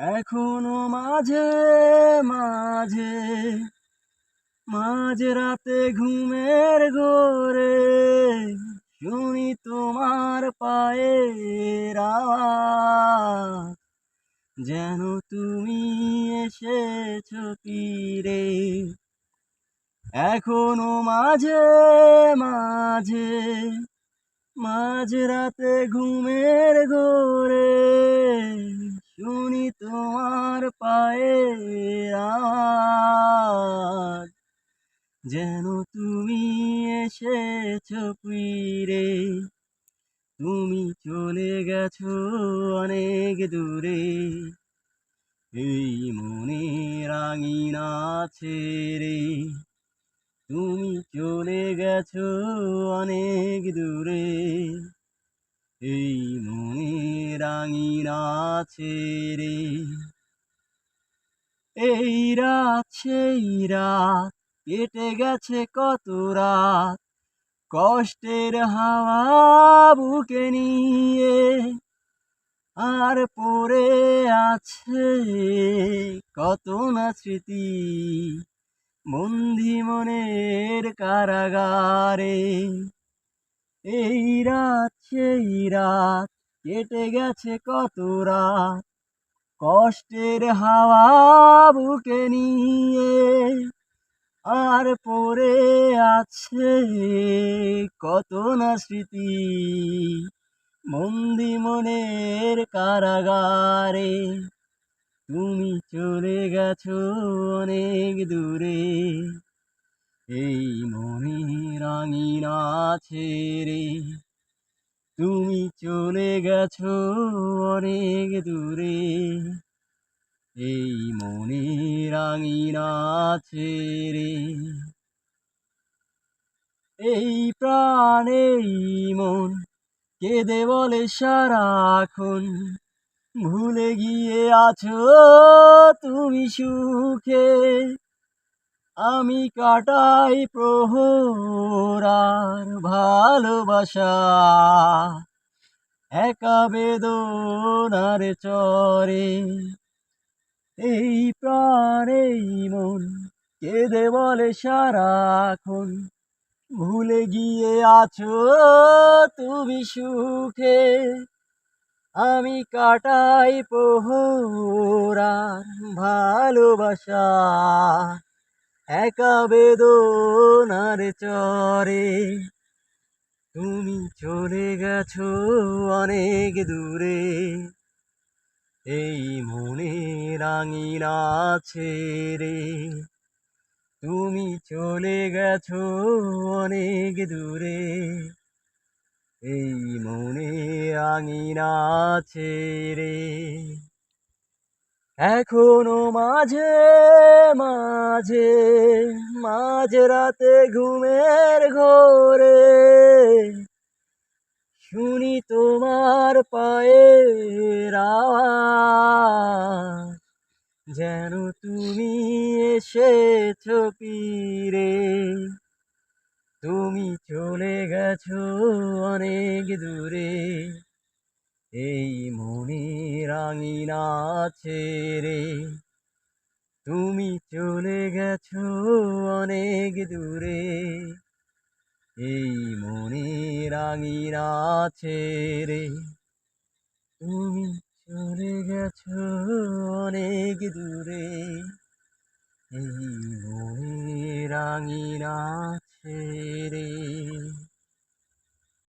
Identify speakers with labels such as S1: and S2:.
S1: এখনো মাঝে মাঝে মাঝরাতে ঘুমের ঘোরে শুনি তোমার পায়ের আওয়াজ, যেন তুমি এসেছো তীরে। এখনো মাঝে মাঝে মাঝরাতে ঘুমের ঘোরে শুনি তোমার পায়ের আওয়াজ, যেন তুমি এসেছো ফিরে। তুমি চলে গেছো অনেক দূরে, এই মনে রাঙিনা ছেড়ে। তুমি চলে গেছো অনেক দূরে, এই মনে রাঙিনা ছেড়ে। এই রাত সেই রাত কেটে গেছে কত রাত, কষ্টের হাওয়া বুকে নিয়ে, আর পড়ে আছে কত না স্মৃতি বন্দি মনের কারাগারে। এই রাত সেই রাত কেটে গেছে কত রাত, কষ্টের হাওয়া বুকে নিয়ে, আর পড়ে আছে কত না স্মৃতি বন্দি মনের কারাগারে। তুমি চলে গেছো অনেক দূরে, এই মনে রাঙিনা ছেড়ে। তুমি চলে গেছো অনেক দূরে, এই মনে রাঙিনা ছেড়ে। এই প্রাণ এই মন কেঁদে বলে সারাক্ষণ, ভুলে গিয়ে আছো তুমি সুখে। আমি কাটাই প্রহর আর ভালোবাসা, একা বেদনার চরে। এই প্রাণ এই মন কেঁদে বলে সারাক্ষণ, ভুলে গিয়ে আছো তুমি সুখে। আমি কাটাই প্রহর আর ভালোবাসা, একা বেদনার চরে। তুমি চলে গেছো অনেক দূরে, এই মনে রাঙিনা ছেড়ে। তুমি চলে গেছো অনেক দূরে, এই মনে রাঙিনা ছেড়ে। এখনো মাঝে মাঝে মাঝরাতে ঘুমের ঘোরে শুনি তোমার পায়ের আওয়াজ, যেন তুমি এসেছো ফিরে। তুমি চলে গেছো অনেক দূরে, এই মনে রাঙিনা ছেড়ে। তুমি চলে গেছো অনেক দূরে, এই মনে রাঙিনা ছেড়ে। তুমি চলে গেছো অনেক দূরে, এই মনে রাঙিনা